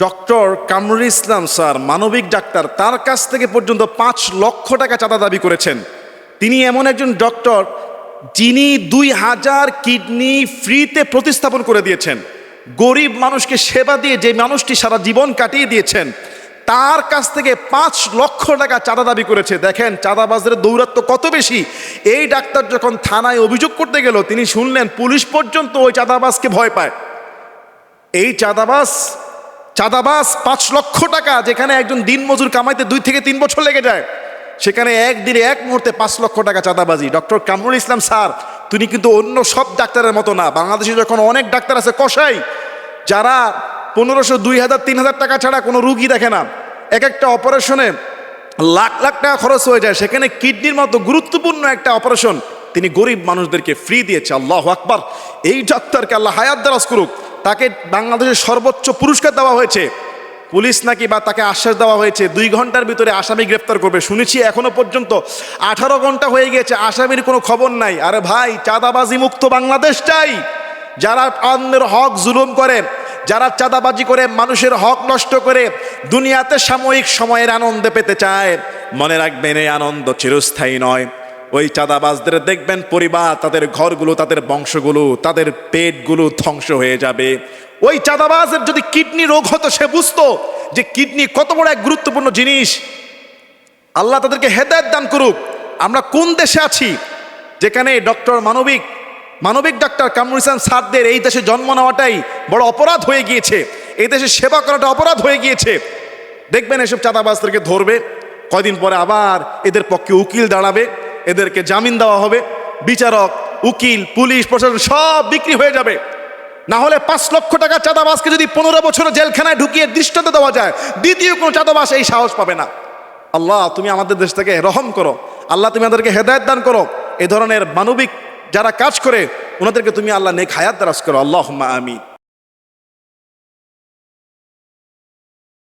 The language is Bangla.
ডক্টর কামরুল ইসলাম স্যার মানবিক ডাক্তার, তার কাছ থেকে পর্যন্ত ৫ লক্ষ টাকা চাঁদা দাবি করেছেন। তিনি এমন একজন ডক্টর যিনি ২,০০০ কিডনি ফ্রিতে প্রতিস্থাপন করে দিয়েছেন। গরিব মানুষকে সেবা দিয়ে যে মানুষটি সারা জীবন কাটিয়ে দিয়েছেন, তার কাছ থেকে ৫ লক্ষ টাকা চাঁদা দাবি করেছে। দেখেন চাঁদাবাজদের দৌরাত্ম্য কত বেশি। এই ডাক্তার যখন থানায় অভিযোগ করতে গেল, তিনি শুনলেন পুলিশ পর্যন্ত ওই চাঁদাবাজকে ভয় পায়। এই চাঁদাবাজ ৫ লক্ষ টাকা, যেখানে একজন দিনমজুর কামাইতে ২ থেকে ৩ বছর লেগে যায়, সেখানে একদিনে এক মুহূর্তে ৫ লক্ষ টাকা চাঁদাবাজি। ডক্টর কামরুল ইসলাম স্যার তিনি কিন্তু অন্য সব ডাক্তারের মতো না। বাংলাদেশে যখন অনেক ডাক্তার আছে কসাই, যারা ১৫০০, ২,০০০, ৩,০০০ টাকা ছাড়া কোনো রুগী দেখে না, এক একটা অপারেশনে লাখ লাখ টাকা খরচ হয়ে যায়, সেখানে কিডনির মতো গুরুত্বপূর্ণ একটা অপারেশন তিনি গরিব মানুষদেরকে ফ্রি দিয়েছে। আল্লাহু আকবার। এই ডাক্তারকে আল্লাহ হায়াত দারাজ করুক। তাকে বাংলাদেশের সর্বোচ্চ পুরস্কার দেওয়া হয়েছে। পুলিশ নাকি বা তাকে আশ্বাস দেওয়া হয়েছে ২ ঘন্টার ভিতরে আসামি গ্রেফতার করবে। শুনেছি এখনো পর্যন্ত ১৮ ঘন্টা হয়ে গিয়েছে, আসামির কোনো খবর নাই। আরে ভাই, চাঁদাবাজি মুক্ত বাংলাদেশ চাই। যারা অন্যের হক জুলুম করে, যারা চাঁদাবাজি করে মানুষের হক নষ্ট করে দুনিয়াতে সাময়িক সময়ের আনন্দে পেতে চায়, মনে রাখবেন এই আনন্দ চিরস্থায়ী নয়। ওই চাঁদাবাজদের দেখবেন পরিবার, তাদের ঘরগুলো, তাদের বংশগুলো, তাদের পেটগুলো ধ্বংস হয়ে যাবে। ওই চাঁদাবাজের যদি কিডনি রোগ হতো, সে বুঝতো যে কিডনি কত বড় এক গুরুত্বপূর্ণ জিনিস। আল্লাহ তাদেরকে হেদায়েত দান করুক। আমরা কোন দেশে আছি যেখানে ডক্টর মানবিক ডাক্তার কামরুল ইসলাম স্যারদের এই দেশে জন্ম নেওয়াটাই বড় অপরাধ হয়ে গিয়েছে। এই দেশে সেবা করাটা অপরাধ হয়ে গিয়েছে। দেখবেন এসব চাঁদাবাজদেরকে ধরবে, কয়দিন পরে আবার এদের পক্ষে উকিল দাঁড়াবে, এদেরকে জামিন দেওয়া হবে, বিচারক, উকিল, পুলিশ, প্রশাসন সব বিক্রি হয়ে যাবে। না হলে ৫ লক্ষ টাকা চাঁদাবাজকে যদি ১৫ বছর জেলখানায় ঢুকিয়ে দৃষ্টান্ত দেওয়া যায়, দ্বিতীয় কোনো চাঁদাবাজ এই সাহস পাবে না। আল্লাহ তুমি আমাদের দেশটাকে রহম করো। আল্লাহ তুমি আমাদেরকে হেদায়েত দান করো। এ ধরনের মানবিক যারা কাজ করে ওনাদেরকে তুমি আল্লাহ নেক হায়াত দারাজ করো। আল্লাহুম্মা আমিন।